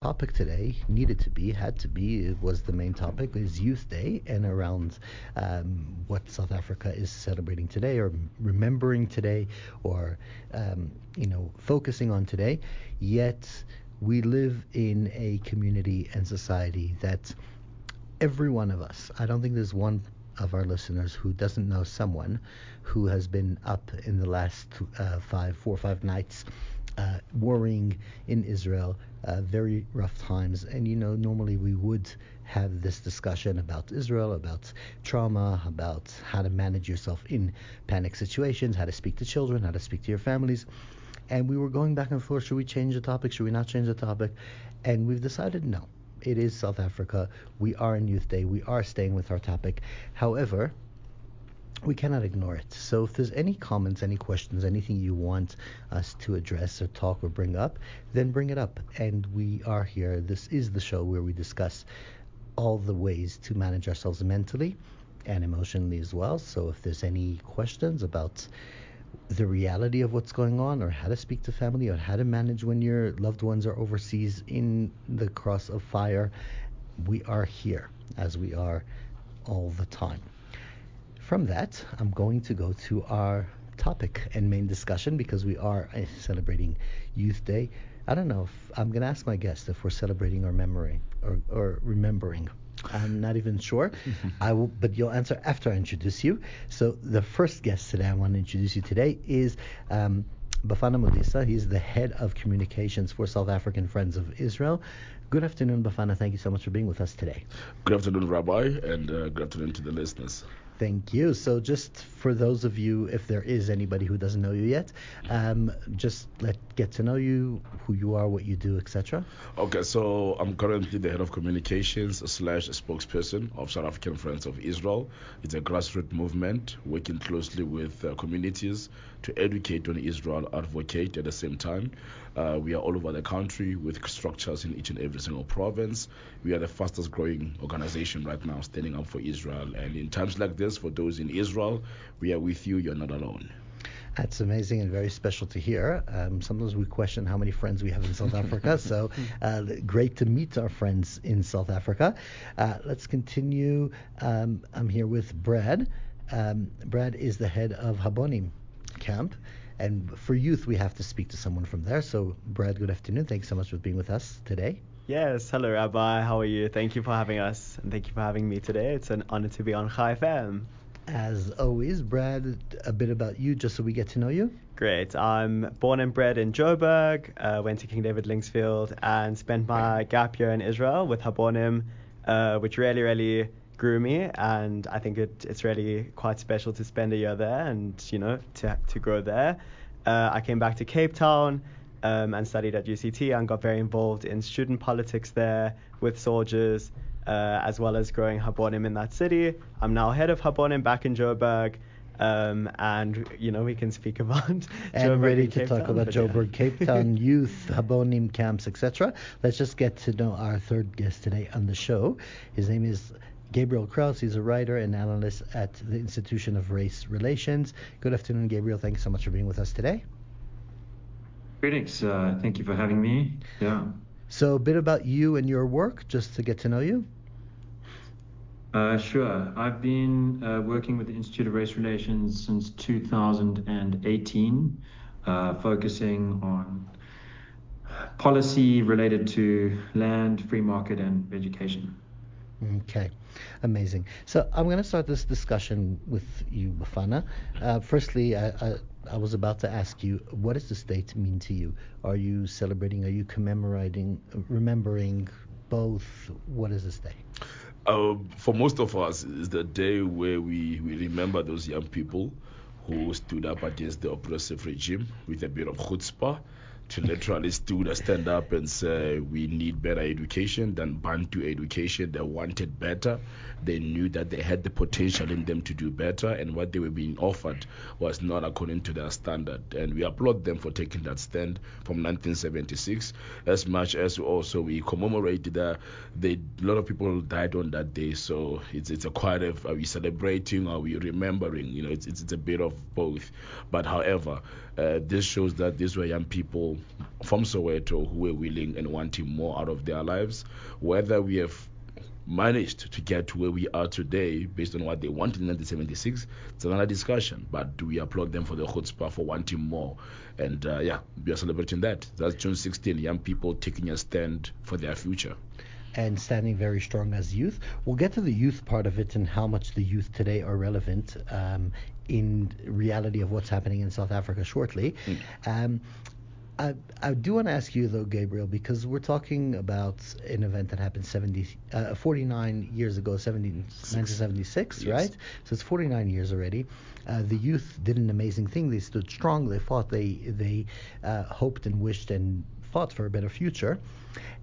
topic today had to be, it was the main topic, is Youth Day, and around what South Africa is celebrating today, or remembering today, or focusing on today. Yet we live in a community and society that every one of us, I don't think there's one of our listeners who doesn't know someone who has been up in the last 4 or 5 nights worrying in Israel, very rough times. And normally we would have this discussion about Israel, about trauma, about how to manage yourself in panic situations, how to speak to children, how to speak to your families. And we were going back and forth, should we change the topic, should we not change the topic? And we've decided no. It is South Africa. We are in Youth Day. We are staying with our topic. However, we cannot ignore it. So if there's any comments, any questions, anything you want us to address or talk or bring up, then bring it up. And we are here. This is the show where we discuss all the ways to manage ourselves mentally and emotionally as well. So if there's any questions about the reality of what's going on, or how to speak to family, or how to manage when your loved ones are overseas in the cross of fire, we are here, as we are all the time. From that, I'm going to go to our topic and main discussion, because we are celebrating Youth Day. I don't know if I'm going to ask my guest if we're celebrating or memory or remembering. I'm not even sure. I will, but you'll answer after I introduce you. So the first guest today I want to introduce you today is Bafana Modise. He's the head of communications for South African Friends of Israel. Good afternoon, Bafana. Thank you so much for being with us today. Good afternoon, Rabbi, and good afternoon to the listeners. Thank you. So just for those of you, if there is anybody who doesn't know you yet, just get to know you, who you are, what you do, etc. Okay, so I'm currently the head of communications / spokesperson of South African Friends of Israel. It's a grassroots movement working closely with communities to educate on Israel, advocate at the same time. We are all over the country with structures in each and every single province. We are the fastest growing organization right now standing up for Israel. And in times like this, for those in Israel, we are with you. You're not alone. That's amazing and very special to hear. Sometimes we question how many friends we have in South Africa, so great to meet our friends in South Africa. Let's continue. I'm here with Brad. Brad is the head of Habonim camp, and for youth we have to speak to someone from there. So Brad, good afternoon. Thanks so much for being with us today. Yes, hello Rabbi, how are you? Thank you for having us, and thank you for having me today. It's an honor to be on Chai FM. As always, Brad, a bit about you, just so we get to know you. Great. I'm born and bred in Joburg, went to King David Linksfield, and spent my gap year in Israel with Habonim, which really grew me, and I think it's really quite special to spend a year there and, to grow there. I came back to Cape Town and studied at UCT and got very involved in student politics there with soldiers, as well as growing Habonim in that city. I'm now head of Habonim back in Joburg, and we can speak about and Joburg ready and to Cape talk Town, about Joburg, Cape Town youth, Habonim camps, etc. Let's just get to know our third guest today on the show. His name is Gabriel Kraus. He's a writer and analyst at the Institution of Race Relations. Good afternoon, Gabriel. Thanks so much for being with us today. Greetings. Thank you for having me. Yeah. So a bit about you and your work, just to get to know you. Sure. I've been working with the Institute of Race Relations since 2018, focusing on policy related to land, free market, and education. Okay, amazing. So I'm going to start this discussion with you, Bafana. Firstly, I was about to ask you, what does this day mean to you? Are you celebrating? Are you commemorating? Remembering? Both? What is this day? For most of us, it's the day where we remember those young people who stood up against the oppressive regime with a bit of chutzpah, to literally stand up and say we need better education than Bantu education. They wanted better. They knew that they had the potential in them to do better, and what they were being offered was not according to their standard. And we applaud them for taking that stand from 1976, as much as also we commemorate that a lot of people died on that day. So it's a quite of, are we celebrating, are we remembering? It's a bit of both. But however, this shows that these were young people from Soweto who were willing and wanting more out of their lives. Whether we have managed to get to where we are today based on what they wanted in 1976, it's another discussion. But do we applaud them for the chutzpah for wanting more? And we are celebrating that. That's June 16, young people taking a stand for their future. And standing very strong as youth. We'll get to the youth part of it and how much the youth today are relevant in reality of what's happening in South Africa shortly. I do want to ask you, though, Gabriel, because we're talking about an event that happened 49 years ago, 1976, Yes. right? So it's 49 years already. The youth did an amazing thing. They stood strong. They fought. They hoped and wished and fought for a better future.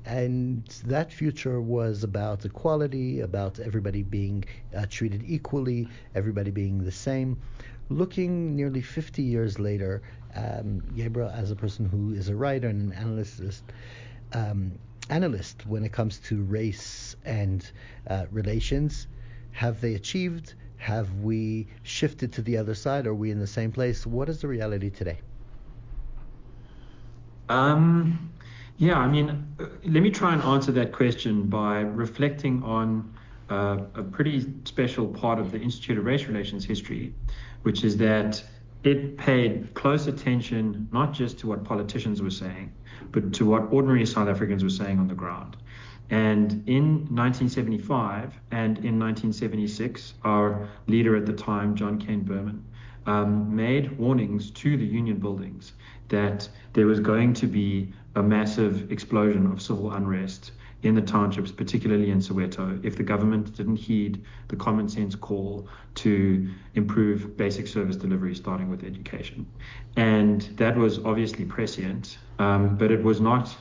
And that future was about equality, about everybody being treated equally, everybody being the same. Looking nearly 50 years later, Gabriel, as a person who is a writer and an analyst when it comes to race and relations, have they achieved? Have we shifted to the other side? Are we in the same place? What is the reality today? Let me try and answer that question by reflecting on a pretty special part of the Institute of Race Relations history, which is that it paid close attention not just to what politicians were saying, but to what ordinary South Africans were saying on the ground. And in 1975 and in 1976, our leader at the time, John Kane Berman, made warnings to the union buildings that there was going to be a massive explosion of civil unrest in the townships, particularly in Soweto, if the government didn't heed the common sense call to improve basic service delivery, starting with education. And that was obviously prescient, but it was not,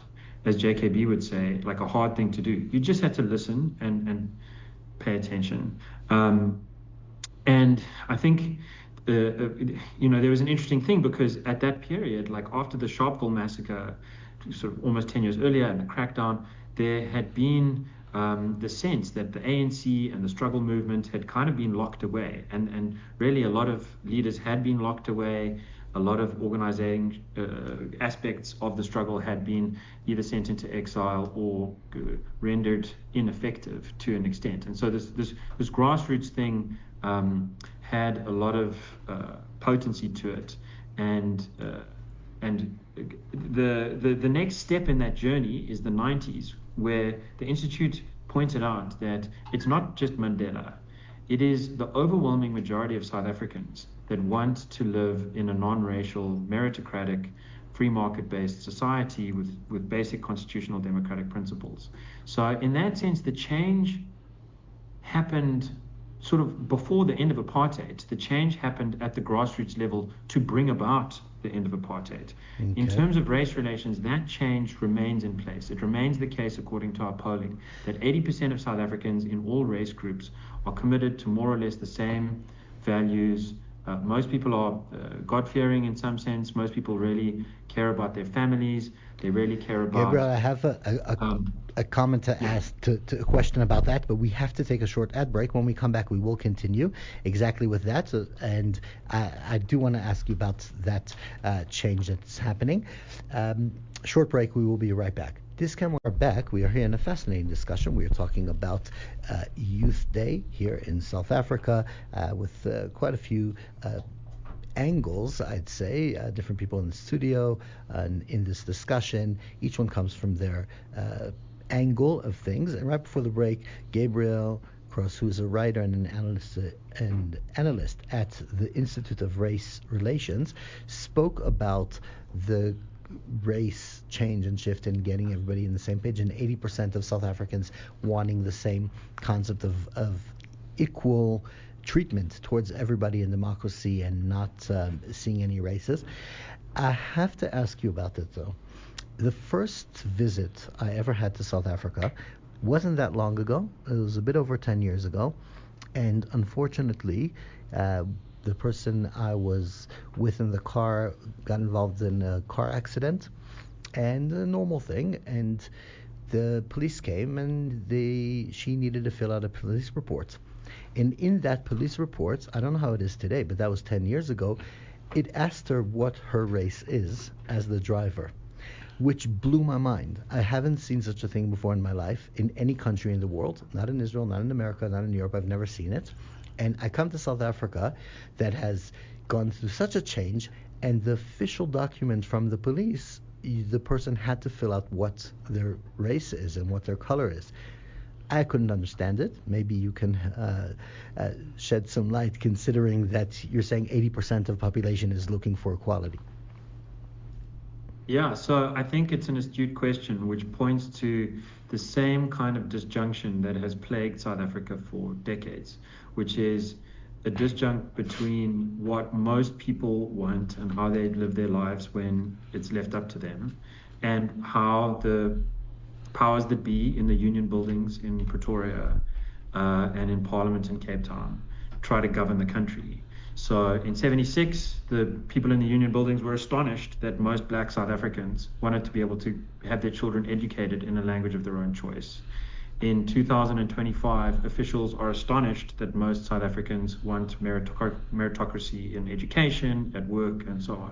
as JKB would say, like a hard thing to do. You just had to listen and pay attention. And I think there was an interesting thing, because at that period, like after the Sharpeville massacre, sort of almost 10 years earlier, and the crackdown, there had been the sense that the ANC and the struggle movement had kind of been locked away, and really a lot of leaders had been locked away. A lot of organizing aspects of the struggle had been either sent into exile or rendered ineffective to an extent. And so this grassroots thing had a lot of potency to it, and the next step in that journey is the 90s, where the Institute pointed out that it's not just Mandela, it is the overwhelming majority of South Africans that want to live in a non-racial, meritocratic, free market-based society with basic constitutional democratic principles. So in that sense, the change happened sort of before the end of apartheid. The change happened at the grassroots level to bring about the end of apartheid. Okay. In terms of race relations, that change remains in place. It remains the case, according to our polling, that 80% of South Africans in all race groups are committed to more or less the same values. Most people are God-fearing in some sense. Most people really care about their families. They really care about... Gabriel, I have a comment to ask, to a question about that, but we have to take a short ad break. When we come back, we will continue exactly with that. And I do want to ask you about that change that's happening. Short break, we will be right back. This time we're back. We are here in a fascinating discussion. We are talking about Youth Day here in South Africa with quite a few angles, I'd say, different people in the studio in this discussion. Each one comes from their angle of things. And right before the break, Gabriel Cross, who is a writer and an analyst at the Institute of Race Relations, spoke about the race change and shift and getting everybody in the same page, and 80% of South Africans wanting the same concept of equal treatment towards everybody in democracy and not seeing any races. I have to ask you about it, though. The first visit I ever had to South Africa wasn't that long ago. It was a bit over 10 years ago, and unfortunately the person I was with in the car got involved in a car accident, and a normal thing, and the police came and she needed to fill out a police report. And in that police report, I don't know how it is today, but that was 10 years ago, it asked her what her race is as the driver. which blew my mind. I haven't seen such a thing before in my life in any country in the world, not in Israel, not in America, not in Europe. I've never seen it. And I come to South Africa that has gone through such a change, and the official document from the police, the person had to fill out what their race is and what their color is. I couldn't understand it. Maybe you can shed some light, considering that you're saying 80% of the population is looking for equality. Yeah, so I think it's an astute question which points to the same kind of disjunction that has plagued South Africa for decades, which is a disjunct between what most people want and how they live their lives when it's left up to them, and how the powers that be in the union buildings in Pretoria and in Parliament in Cape Town try to govern the country. So in 76, the people in the union buildings were astonished that most black South Africans wanted to be able to have their children educated in a language of their own choice. In 2025, officials are astonished that most South Africans want meritocracy in education, at work, and so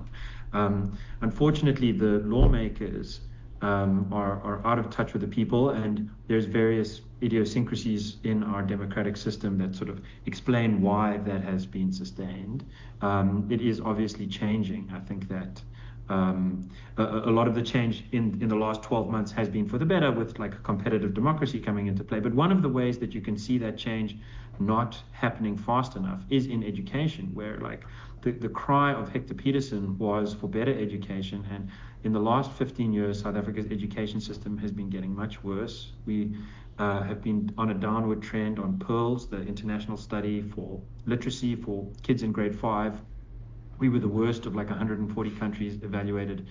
on. Unfortunately, the lawmakers are out of touch with the people, and there's various idiosyncrasies in our democratic system that sort of explain why that has been sustained. It is obviously changing. I think that a lot of the change in the last 12 months has been for the better, with like a competitive democracy coming into play. But one of the ways that you can see that change not happening fast enough is in education, where like the cry of Hector Peterson was for better education, and in the last 15 years, South Africa's education system has been getting much worse. We have been on a downward trend on PIRLS, the international study for literacy for kids in grade 5. We were the worst of like 140 countries evaluated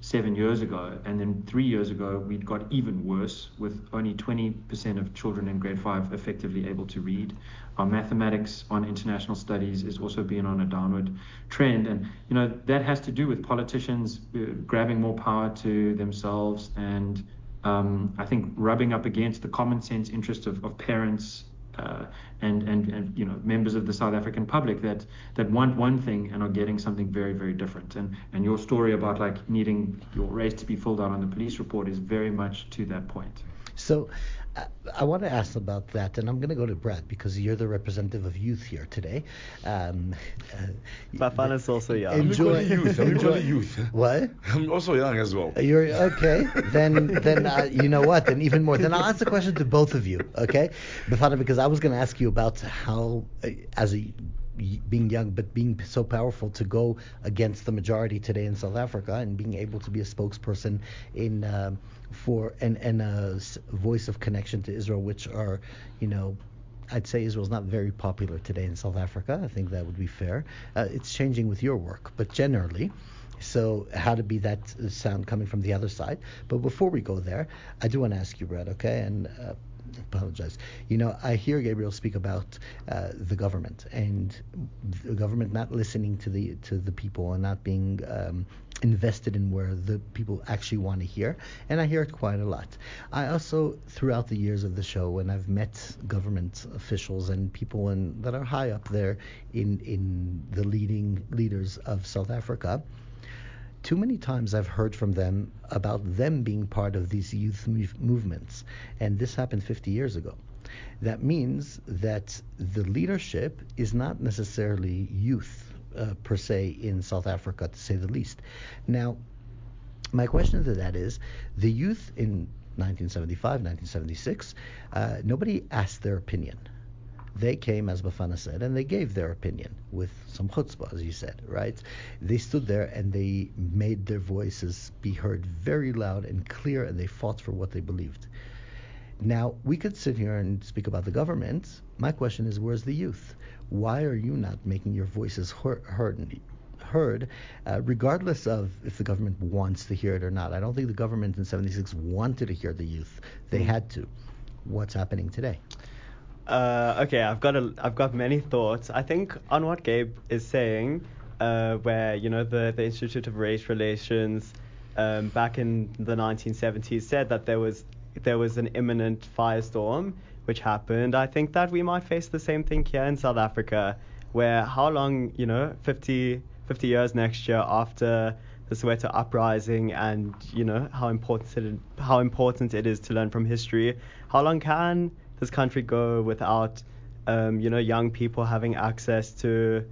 7 years ago, and then 3 years ago we got even worse, with only 20% of children in grade 5 effectively able to read. Our mathematics on international studies is also being on a downward trend, and you know that has to do with politicians grabbing more power to themselves, and I think rubbing up against the common sense interest of parents and you know members of the South African public that want one thing and are getting something very, very different. And your story about like needing your race to be filled out on the police report is very much to that point. So I want to ask about that, and I'm going to go to Brad because you're the representative of youth here today. Bafana's also young. Enjoy youth. What? I'm also young as well. You're okay. Then you know what? Then even more. Then I'll ask the question to both of you. Okay, Bafana, because I was going to ask you about how, being young but being so powerful, to go against the majority today in South Africa and being able to be a spokesperson in for and a voice of connection to Israel, which are, you know, I'd say Israel's not very popular today in South Africa. I think that would be fair. It's changing with your work, but generally. So how to be that sound coming from the other side. But before we go there, I do want to ask you, Brad, okay? And apologize. You know, I hear Gabriel speak about the government and the government not listening to the people and not being invested in where the people actually want to hear, and I hear it quite a lot. I also, throughout the years of the show, when I've met government officials and people that are high up there in the leaders of South Africa, too many times I've heard from them about them being part of these youth movements, and this happened 50 years ago. That means that the leadership is not necessarily youth per se in South Africa, to say the least. Now, my question to that is, the youth in 1975, 1976, nobody asked their opinion. They came, as Bafana said, and they gave their opinion with some chutzpah, as you said, right? They stood there and they made their voices be heard very loud and clear, and they fought for what they believed. Now, we could sit here and speak about the government. My question is, where's the youth? Why are you not making your voices heard, regardless of if the government wants to hear it or not? I don't think the government in 76 wanted to hear the youth. They had to. What's happening today? Okay, I've got many thoughts. I think on what Gabe is saying, where you know the Institute of Race Relations back in the 1970s said that there was an imminent firestorm which happened. I think that we might face the same thing here in South Africa, where how long, 50 years next year after the Soweto uprising and, you know, how important it is to learn from history. How long can this country go without, you know, young people having access to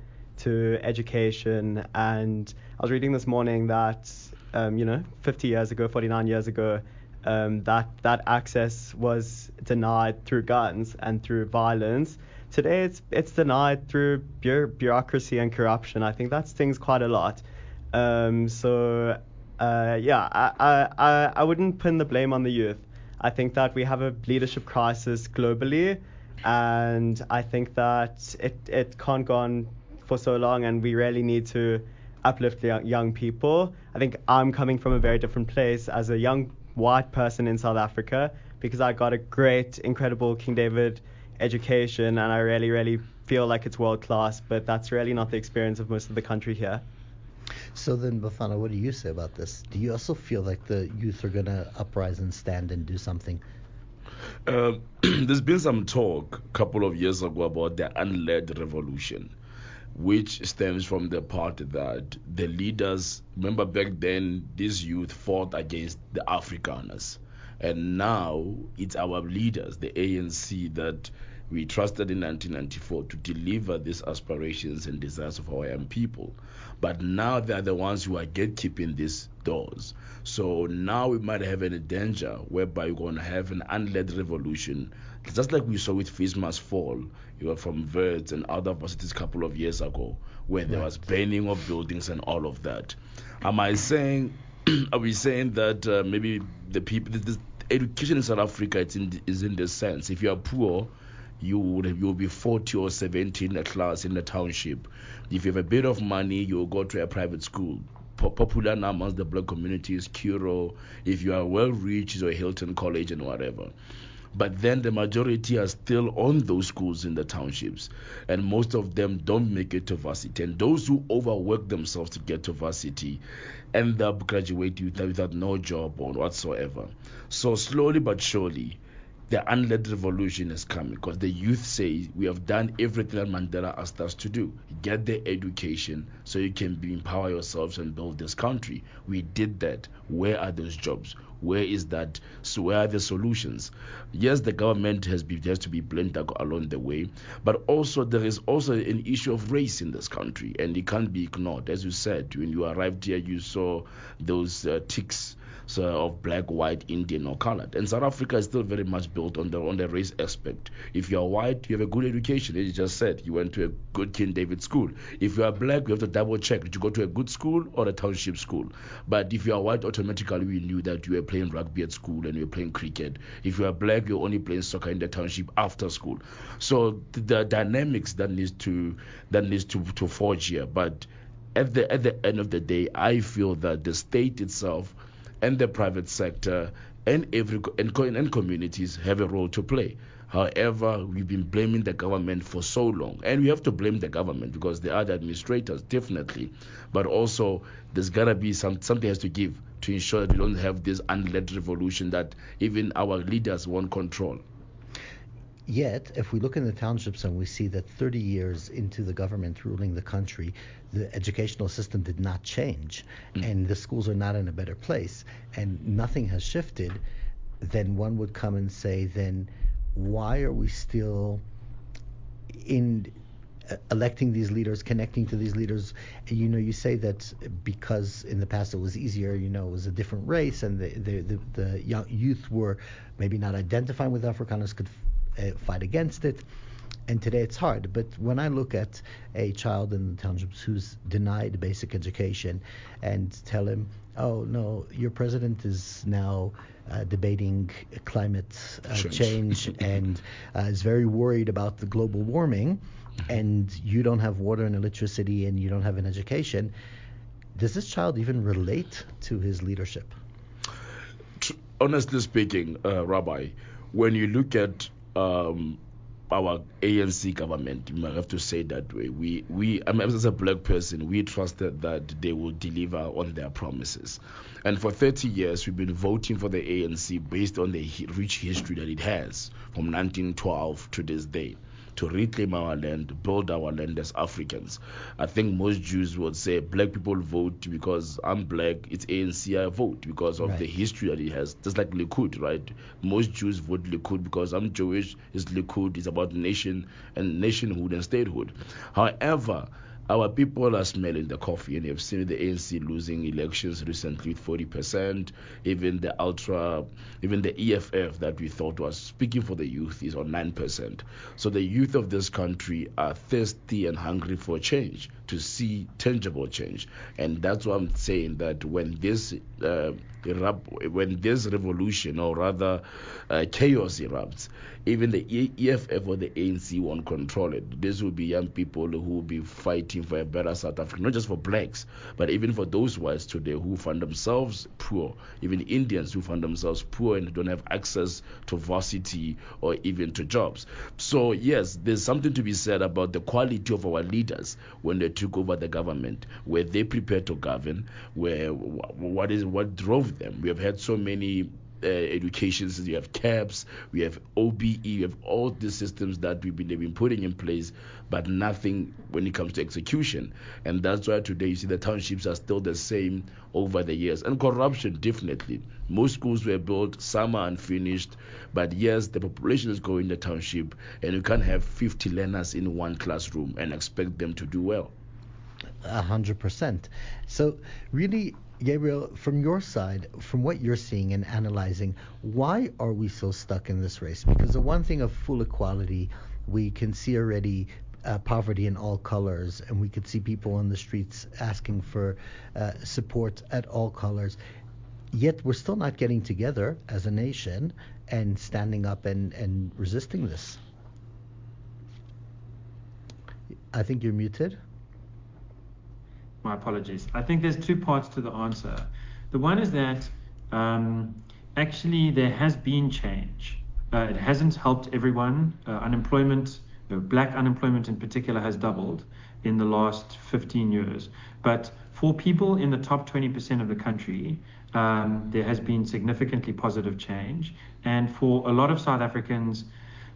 education? And I was reading this morning that, you know, 49 years ago, that access was denied through guns and through violence. Today it's denied through bureaucracy and corruption. I think that stings quite a lot. I wouldn't pin the blame on the youth. I think that we have a leadership crisis globally, and I think that it can't go on for so long, and we really need to uplift young people. I think I'm coming from a very different place as a young white person in South Africa, because I got a great, incredible King David education, and I really, really feel like it's world class, but that's really not the experience of most of the country here. So then, Bafana, what do you say about this? Do you also feel like the youth are going to uprise and stand and do something? There's been some talk a couple of years ago about the unled revolution, which stems from the part that the leaders, remember back then, these youth fought against the Afrikaners. And now it's our leaders, the ANC, that we trusted in 1994 to deliver these aspirations and desires of our young people. But now they're the ones who are gatekeeping these doors. So now we might have a danger whereby we're going to have an unled revolution, just like we saw with Fees Must Fall, from Verds and other universities a couple of years ago, where there was burning of buildings and all of that. Are we saying that maybe the people, the education in South Africa is in this sense? If you are poor, you'll be 40 or 70 in a class in the township. If you have a bit of money, you'll go to a private school. Popular now amongst the black community is Kuro. If you are well-reached, or Hilton College and whatever. But then the majority are still on those schools in the townships, and most of them don't make it to varsity. And those who overwork themselves to get to varsity end up graduating without no job or whatsoever. So slowly but surely, the unled revolution is coming, because the youth say we have done everything that Mandela asked us to do. Get the education so you can empower yourselves and build this country. We did that. Where are those jobs? Where is that? So where are the solutions? Yes, the government has to be blamed along the way, but also there is also an issue of race in this country, and it can't be ignored. As you said, when you arrived here, you saw those ticks of black, white, Indian, or colored. And South Africa is still very much built on the race aspect. If you are white, you have a good education. As you just said, you went to a good King David school. If you are black, you have to double check. Did you go to a good school or a township school? But if you are white, automatically we knew that you were playing rugby at school and you were playing cricket. If you are black, you're only playing soccer in the township after school. So the dynamics that needs to forge here. But at the end of the day, I feel that the state itself and the private sector and communities have a role to play. However, we've been blaming the government for so long, and we have to blame the government because they are the administrators, definitely. But also, there's gotta be something has to give to ensure that we don't have this unled revolution that even our leaders won't control. Yet, if we look in the townships and we see that 30 years into the government ruling the country, the educational system did not change, and the schools are not in a better place, and nothing has shifted, then one would come and say, then why are we still in electing these leaders, connecting to these leaders? You say that because in the past it was easier, it was a different race, and the young youth were maybe not identifying with Afrikaners, could fight against it, and today it's hard. But when I look at a child in the townships who's denied basic education and tell him, oh no, your president is now debating climate change and is very worried about the global warming, and you don't have water and electricity and you don't have an education, does this child even relate to his leadership? Honestly speaking, Rabbi, when you look at our ANC government, you might have to say that way. As a black person, we trusted that they will deliver on their promises. And for 30 years, we've been voting for the ANC based on the rich history that it has from 1912 to this day. to reclaim our land, build our land as Africans. I think most Jews would say black people vote because I'm black, it's ANC, I vote because of the history that it has, just like Likud, right? Most Jews vote Likud because I'm Jewish, it's Likud, it's about nation and nationhood and statehood. However, our people are smelling the coffee, and you've seen the ANC losing elections recently with 40%. Even the EFF that we thought was speaking for the youth is on 9%. So the youth of this country are thirsty and hungry for change, to see tangible change. And that's why I'm saying that when this revolution, or rather chaos erupts, even the EFF or the ANC won't control it. This will be young people who will be fighting for a better South Africa, not just for blacks, but even for those whites today who find themselves poor, even Indians who find themselves poor and don't have access to varsity or even to jobs. So yes, there's something to be said about the quality of our leaders when they took over the government, where they prepared to govern, what drove them. We have had so many educations, you have CAPS, we have OBE, we have all these systems that they've been putting in place, but nothing when it comes to execution. And that's why today you see the townships are still the same over the years. And corruption, definitely. Most schools were built, some are unfinished, but yes, the population is growing in the township, and you can't have 50 learners in one classroom and expect them to do well. 100%. So really, Gabriel, from your side, from what you're seeing and analyzing, why are we so stuck in this race? Because the one thing of full equality, we can see already poverty in all colors, and we could see people on the streets asking for support at all colors. Yet we're still not getting together as a nation and standing up and resisting this. I think you're muted. My apologies. I think there's two parts to the answer. The one is that actually there has been change. It hasn't helped everyone. Unemployment, black unemployment in particular, has doubled in the last 15 years. But for people in the top 20% of the country, there has been significantly positive change. And for a lot of South Africans,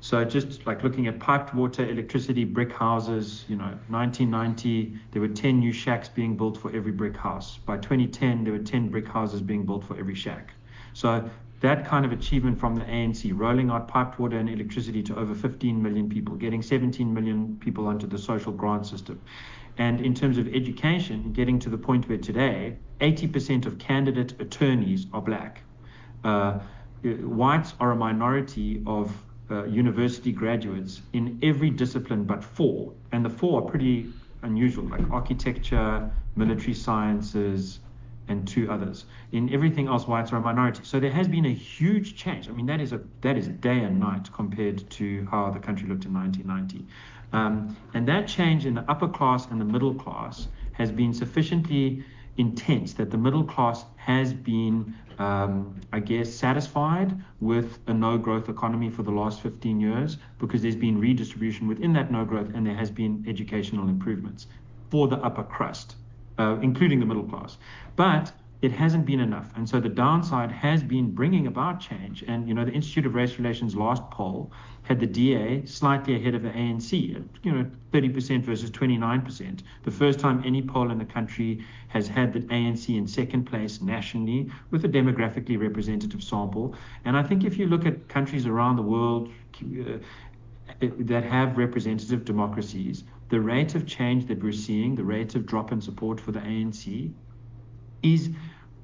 so just like looking at piped water, electricity, brick houses, 1990, there were 10 new shacks being built for every brick house. By 2010, there were 10 brick houses being built for every shack. So that kind of achievement from the ANC, rolling out piped water and electricity to over 15 million people, getting 17 million people onto the social grant system. And in terms of education, getting to the point where today, 80% of candidate attorneys are black. Whites are a minority of university graduates in every discipline but 4, and the 4 are pretty unusual, like architecture, military sciences, and 2 others. In everything else, whites are a minority. So there has been a huge change. I mean, that is day and night compared to how the country looked in 1990. And that change in the upper class and the middle class has been sufficiently intense that the middle class has been satisfied with a no-growth economy for the last 15 years, because there's been redistribution within that no-growth, and there has been educational improvements for the upper crust, including the middle class. But it hasn't been enough. And so the downside has been bringing about change. And, the Institute of Race Relations last poll had the DA slightly ahead of the ANC, 30% versus 29%. The first time any poll in the country has had the ANC in second place nationally with a demographically representative sample. And I think if you look at countries around the world that have representative democracies, the rate of change that we're seeing, the rate of drop in support for the ANC is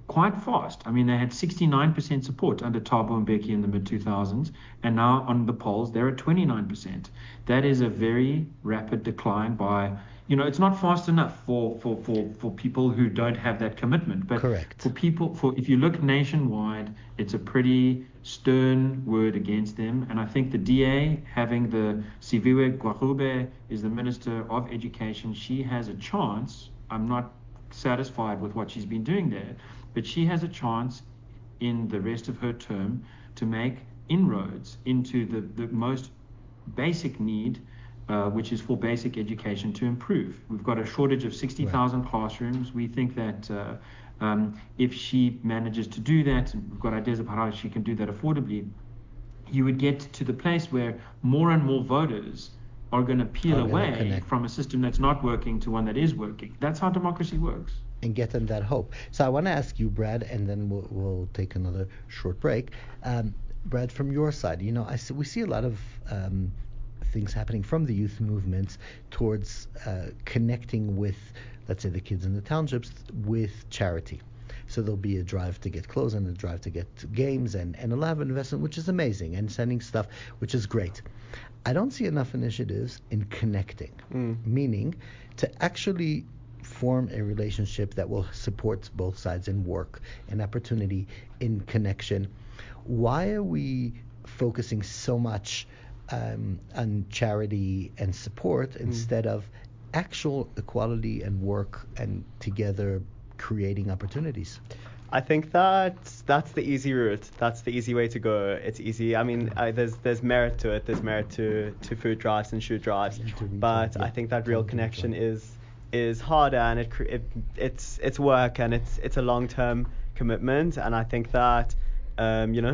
quite fast. I mean, they had 69% support under Thabo Mbeki in the mid-2000s, and now on the polls, they're at 29%. That is a very rapid decline by, it's not fast enough for people who don't have that commitment. But correct. If you look nationwide, it's a pretty stern word against them. And I think the DA, having the Siviwe Gwagube is the Minister of Education, she has a chance. I'm not satisfied with what she's been doing there, but she has a chance in the rest of her term to make inroads into the most basic need, which is for basic education to improve. We've got a shortage of 60,000 classrooms. We think that if she manages to do that, and we've got ideas about how she can do that affordably, you would get to the place where more and more voters are going to peel Are gonna away connect. from a system that's not working to one that is working. That's how democracy works. And get them that hope. So I want to ask you, Brad, and then we'll take another short break. Brad, from your side, we see a lot of things happening from the youth movements towards connecting with, let's say, the kids in the townships with charity. So there'll be a drive to get clothes and a drive to get games and a lot of investment, which is amazing, and sending stuff, which is great. I don't see enough initiatives in connecting, meaning to actually form a relationship that will support both sides in work and opportunity in connection. Why are we focusing so much on charity and support instead of actual equality and work and together creating opportunities? I think that's the easy route. That's the easy way to go. It's easy. I mean, there's merit to it. There's merit to food drives and shoe drives, but I think that real connection is harder, and it's work, and it's a long-term commitment. And I think that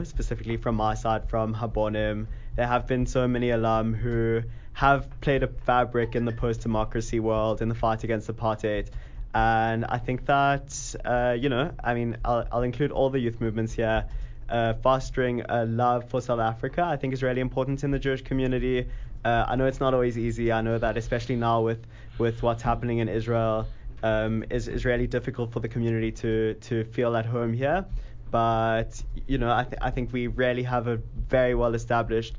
specifically from my side, from Habonim, there have been so many alum who have played a fabric in the post-democracy world, in the fight against apartheid. And I think that, I'll include all the youth movements here. Fostering a love for South Africa, I think, is really important in the Jewish community. I know it's not always easy. I know that especially now with what's happening in Israel, is really difficult for the community to feel at home here. But, I think we really have a very well established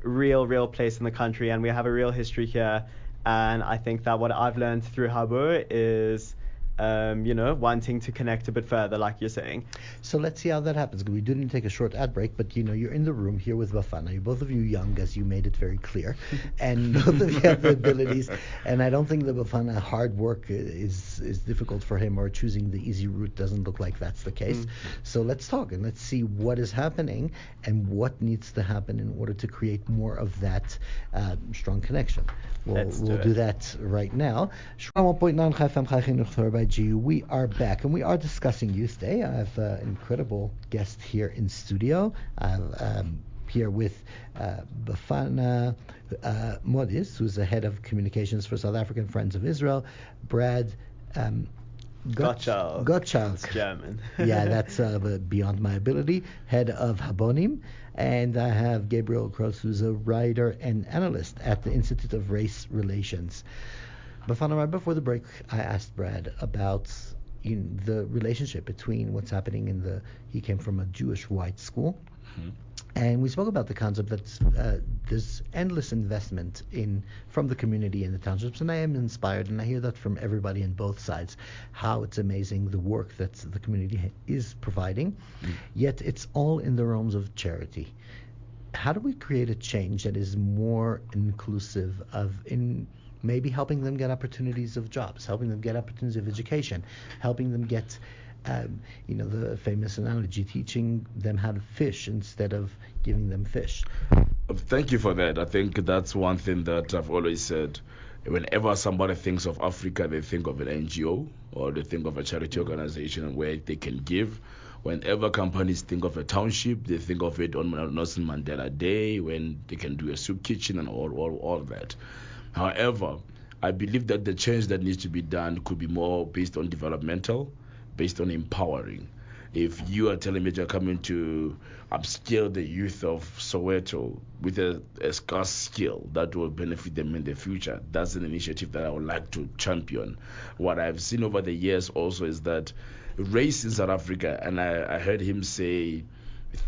real place in the country, and we have a real history here. And I think that what I've learned through Habo is, wanting to connect a bit further, like you're saying. So let's see how that happens. We didn't take a short ad break, but you're in the room here with Bafana. You're both of you young, as you made it very clear, and both of you have the abilities. And I don't think the Bafana hard work is difficult for him, or choosing the easy route doesn't look like that's the case. So let's talk and let's see what is happening and what needs to happen in order to create more of that strong connection. We'll do that right now. 1.9 FM Rabbi G. We are back and we are discussing Youth Day. I have an incredible guest here in studio. I'm here with Bafana Modise, who's the head of communications for South African Friends of Israel. Brad Gottschalk. It's German. Yeah, that's beyond my ability. Head of Habonim. And I have Gabriel Kroos, who's a writer and analyst at the Institute of Race Relations. Bafana, right before the break, I asked Brad about the relationship between what's happening he came from a Jewish white school. And we spoke about the concept that there's endless investment from the community in the townships, and I am inspired, and I hear that from everybody on both sides, how it's amazing the work that the community is providing, yet it's all in the realms of charity. How do we create a change that is more inclusive in maybe helping them get opportunities of jobs, helping them get opportunities of education, helping them get the famous analogy, teaching them how to fish instead of giving them fish? Thank you for that. I think that's one thing that I've always said. Whenever somebody thinks of Africa, they think of an NGO or they think of a charity organization where they can give. Whenever companies think of a township, they think of it on Nelson Mandela Day when they can do a soup kitchen and all that. However, I believe that the change that needs to be done could be more based on developmental, based on empowering. If you are telling me you're coming to upskill the youth of Soweto with a scarce skill that will benefit them in the future, that's an initiative that I would like to champion. What I've seen over the years also is that race in South Africa, and I heard him say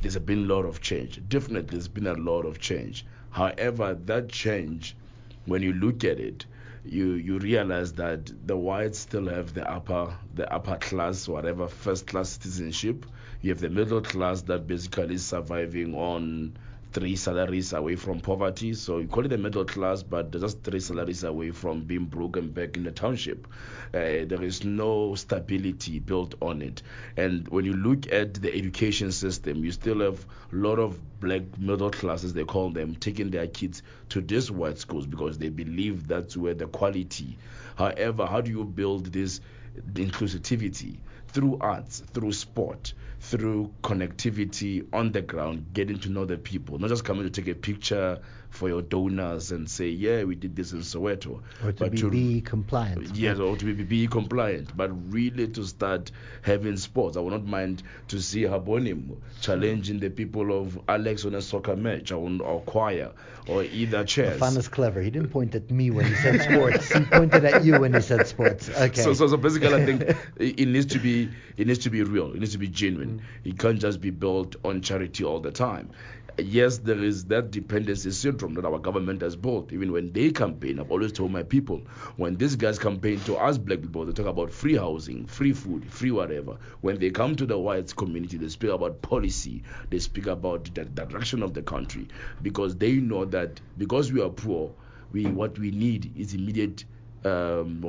there's been a lot of change. Definitely there's been a lot of change. However, that change, when you look at it, you realize that the whites still have the upper class, whatever, first class citizenship. You have the middle class that basically is surviving on 3 salaries away from poverty. So you call it the middle class, but they're just 3 salaries away from being broke and back in the township. There is no stability built on it. And when you look at the education system, you still have a lot of black middle classes, they call them, taking their kids to these white schools because they believe that's where the quality. However, how do you build this inclusivity through arts, through sport, through connectivity on the ground, getting to know the people, not just coming to take a picture for your donors and say, yeah, we did this in Soweto. Or to be compliant. Yes, or to be compliant, but really to start having sports. I would not mind to see Habonim challenging the people of Alex on a soccer match or choir or either chess. Bafana's clever. He didn't point at me when he said sports. He pointed at you when he said sports. Okay. So basically, I think it needs to be real. It needs to be genuine. It can't just be built on charity all the time. Yes, there is that dependency syndrome that our government has built. Even when they campaign, I've always told my people, when these guys campaign to us black people, they talk about free housing, free food, free whatever. When they come to the whites community, they speak about policy, they speak about the direction of the country, because they know that because we are poor, what we need is immediate an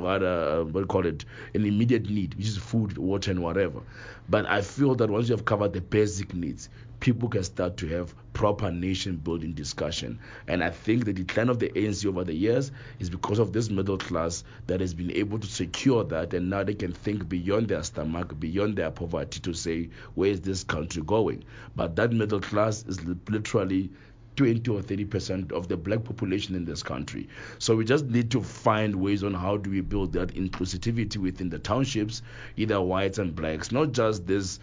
immediate need, which is food, water, and whatever. But I feel that once you have covered the basic needs, people can start to have proper nation-building discussion. And I think the decline of the ANC over the years is because of this middle class that has been able to secure that, and now they can think beyond their stomach, beyond their poverty, to say, where is this country going? But that middle class is literally 20 or 30% of the black population in this country. So we just need to find ways on how do we build that inclusivity within the townships, either whites and blacks, not just this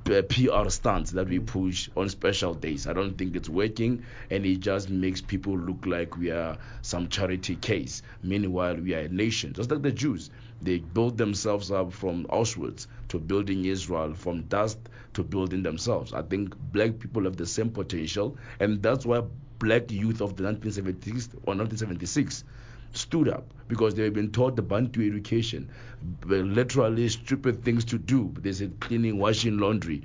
PR stance that we push on special days. I don't think it's working, and it just makes people look like we are some charity case. Meanwhile, we are a nation, just like the Jews. They built themselves up from Auschwitz to building Israel, from dust to building themselves. I think black people have the same potential, and that's why black youth of the 1970s or 1976 stood up, because they've been taught the Bantu education, literally stupid things to do. They said cleaning, washing laundry,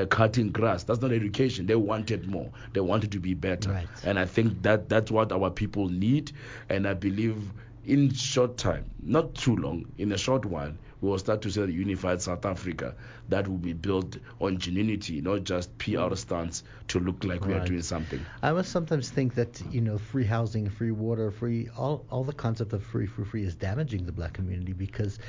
cutting grass. That's not education. They wanted more. They wanted to be better. Right. And I think that's what our people need. And I believe in short time, not too long, in a short while, we will start to see a unified South Africa that will be built on genuinity, not just PR stance to look like we are doing something. I must sometimes think that, free housing, free water, all the concept of free is damaging the black community, because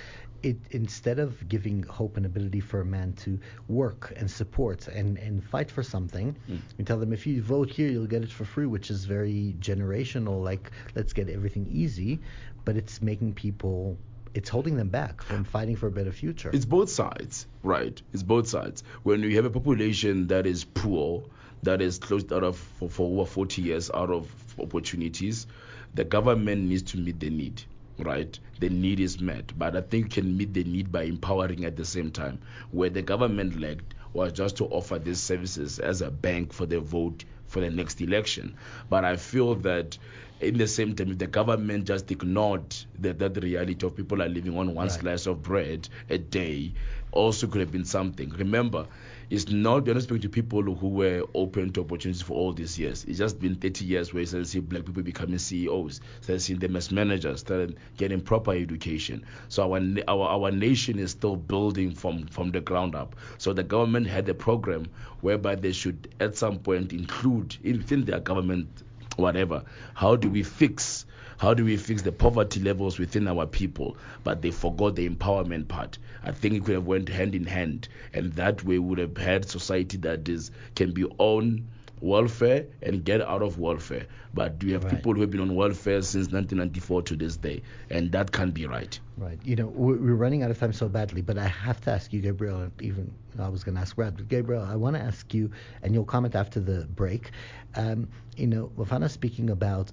it, instead of giving hope and ability for a man to work and support and fight for something, you tell them, if you vote here, you'll get it for free, which is very generational, like, let's get everything easy, but it's making people, it's holding them back from fighting for a better future. It's both sides, right? It's both sides. When you have a population that is poor, that is closed out of for over 40 years out of opportunities, the government needs to meet the need, right? The need is met, but I think you can meet the need by empowering at the same time. Where the government lacked was just to offer these services as a bank for the vote for the next election. But I feel that in the same time, if the government just ignored that reality of people are living on one slice of bread a day, also could have been something. Remember, it's not, we're not speaking to people who were open to opportunities for all these years. It's just been 30 years where you started seeing black people becoming CEOs, started seeing them as managers, started getting proper education. So our nation is still building from the ground up. So the government had a program whereby they should at some point include within their government whatever, how do we fix the poverty levels within our people? But they forgot the empowerment part. I think it could have went hand in hand, and that way would have had society that can be on welfare and get out of welfare. But we have people who have been on welfare since 1994 to this day, and that can't be right. Right. We're running out of time so badly, but I have to ask you, Gabriel, even I was going to ask Brad, but Gabriel, I want to ask you, and you'll comment after the break. Bafana speaking about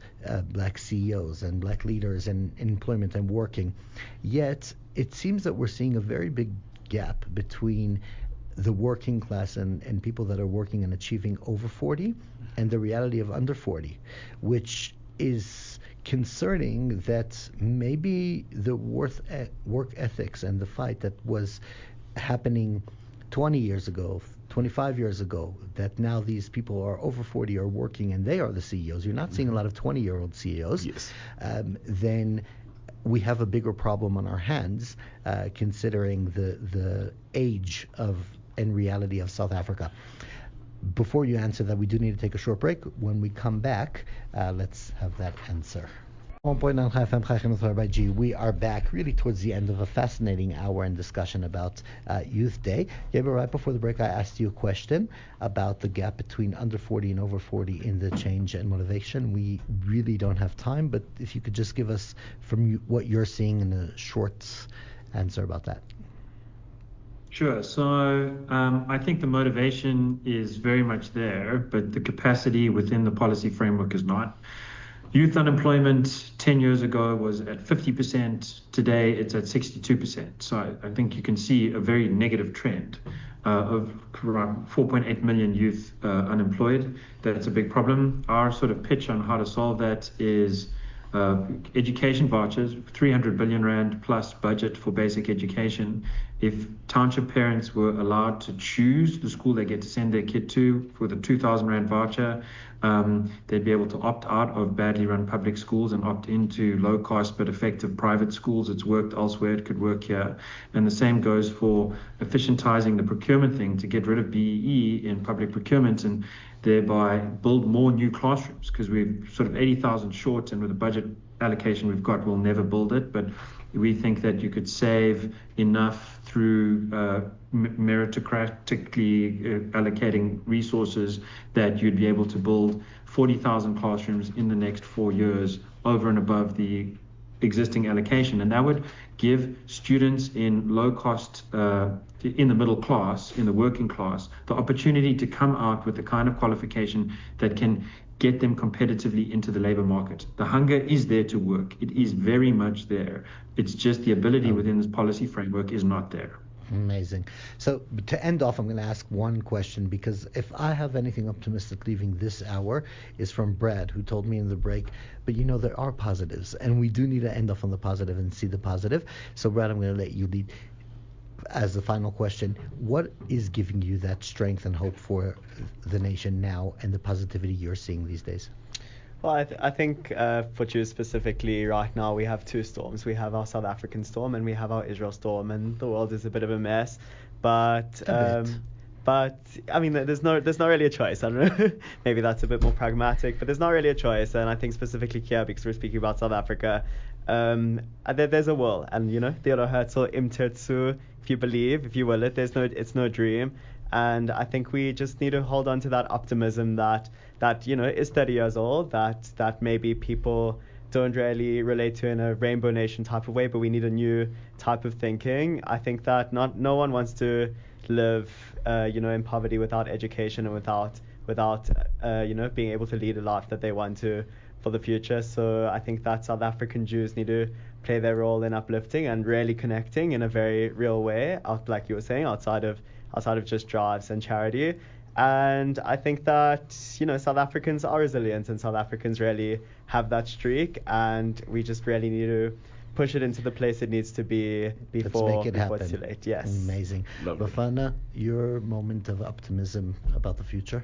black CEOs and black leaders and employment and working, yet it seems that we're seeing a very big gap between the working class and people that are working and achieving over 40 and the reality of under 40, which is concerning, that maybe the work ethics and the fight that was happening 20 years ago, 25 years ago, that now these people are over 40 are working and they are the CEOs. You're not seeing a lot of 20-year-old CEOs. Yes. Then we have a bigger problem on our hands, considering the age of and reality of South Africa. Before you answer that, we do need to take a short break. When we come back, let's have that answer. 1.9 FM Chayim with Rabbi G. We are back really towards the end of a fascinating hour in discussion about Youth Day. Gabriel, right before the break, I asked you a question about the gap between under 40 and over 40 in the change and motivation. We really don't have time, but if you could just give us from you what you're seeing in a short answer about that. Sure. So I think the motivation is very much there, but the capacity within the policy framework is not. Youth unemployment 10 years ago was at 50%. Today, it's at 62%. So I think you can see a very negative trend of around 4.8 million youth unemployed. That's a big problem. Our sort of pitch on how to solve that is education vouchers, 300 billion rand plus budget for basic education. If township parents were allowed to choose the school they get to send their kid to for the 2,000 rand voucher, they'd be able to opt out of badly run public schools and opt into low cost but effective private schools. It's worked elsewhere, it could work here. And the same goes for efficientizing the procurement thing to get rid of BEE in public procurement and thereby build more new classrooms, because we're sort of 80,000 short, and with the budget allocation we've got, we'll never build it. But we think that you could save enough through meritocratically allocating resources that you'd be able to build 40,000 classrooms in the next 4 years over and above the existing allocation. And that would give students in low cost, in the middle class, in the working class, the opportunity to come out with the kind of qualification that can get them competitively into the labor market. The hunger is there to work. It is very much there. It's just the ability within this policy framework is not there. Amazing. So to end off, I'm going to ask one question, because if I have anything optimistic leaving this hour, is from Brad, who told me in the break, but there are positives, and we do need to end off on the positive and see the positive. So Brad, I'm going to let you lead as the final question. What is giving you that strength and hope for the nation now, and the positivity you're seeing these days? Well, I think for Jews specifically, right now we have two storms. We have our South African storm and we have our Israel storm, and the world is a bit of a mess. But I mean, there's not really a choice. I don't know. Maybe that's a bit more pragmatic, but there's not really a choice. And I think specifically here, because we're speaking about South Africa, there's a will, and Theodor Herzl, Im Tirtzu, if you believe, if you will it, it's no dream. And I think we just need to hold on to that optimism that is 30 years old, that maybe people don't really relate to in a rainbow nation type of way, but we need a new type of thinking. I think that no one wants to live in poverty without education and without being able to lead a life that they want to for the future. So I think that South African Jews need to play their role in uplifting and really connecting in a very real way, like you were saying, outside of just drives and charity. And I think that South Africans are resilient, and South Africans really have that streak, and we just really need to push it into the place it needs to be before it's too late. Yes. Amazing. Bafana, your moment of optimism about the future?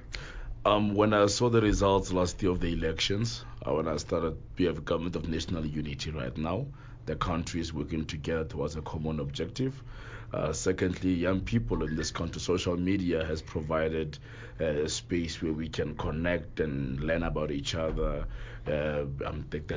When I saw the results last year of the elections, when I started, we have a government of national unity right now. The country is working together towards a common objective. Secondly, young people in this country, social media has provided a space where we can connect and learn about each other. I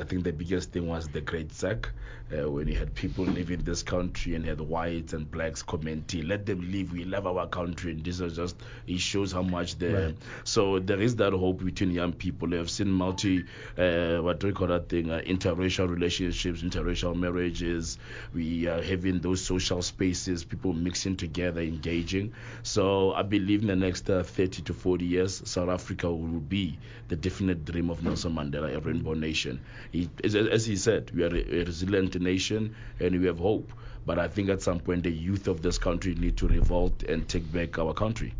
think the biggest thing was the Great Sack, when you had people living in this country and had whites and blacks commenting, let them live, we love our country. And this is just, it shows how much there. Right. So there is that hope between young people. They have seen interracial relationships, interracial marriages. We are having those social spaces, people mixing together, engaging. So I believe in the next 30 to 40 years, South Africa will be the definite dream of Nelson Mandela, a rainbow nation. As he said, we are a resilient nation and we have hope. But I think at some point the youth of this country need to revolt and take back our country.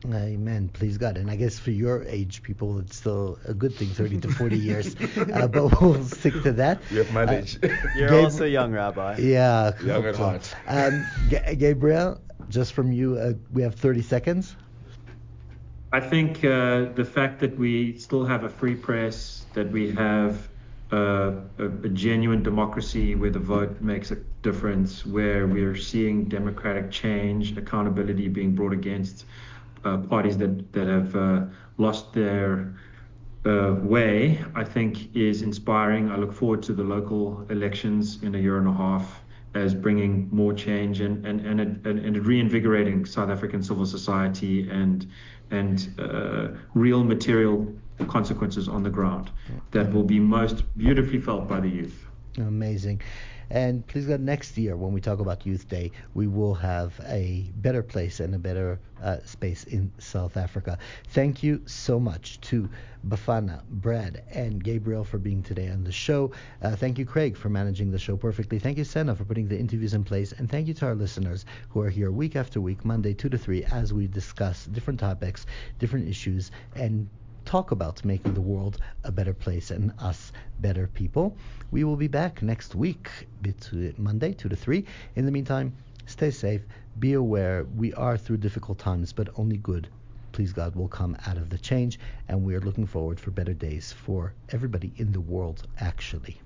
Amen. Please God. And I guess for your age people, it's still a good thing, 30 to 40 years. But we'll stick to that. You have managed. You're also young, Rabbi. Yeah. Young at heart. Gabriel, just from you, we have 30 seconds. I think the fact that we still have a free press, that we have a genuine democracy where the vote makes a difference, where we're seeing democratic change, accountability being brought against parties that have lost their way, I think, is inspiring. I look forward to the local elections in a year and a half as bringing more change and reinvigorating South African civil society and real material consequences on the ground that will be most beautifully felt by the youth. Amazing. And please God, next year when we talk about Youth Day, we will have a better place and a better space in South Africa. Thank you so much to Bafana, Brad, and Gabriel for being today on the show. Thank you, Craig, for managing the show perfectly. Thank you, Senna, for putting the interviews in place. And thank you to our listeners who are here week after week, Monday 2 to 3, as we discuss different topics, different issues, and talk about making the world a better place and us better people. We will be back next week, between Monday 2 to 3. In the meantime, stay safe, be aware. We are through difficult times, but only good, please God, will come out of the change, and we are looking forward for better days for everybody in the world, actually.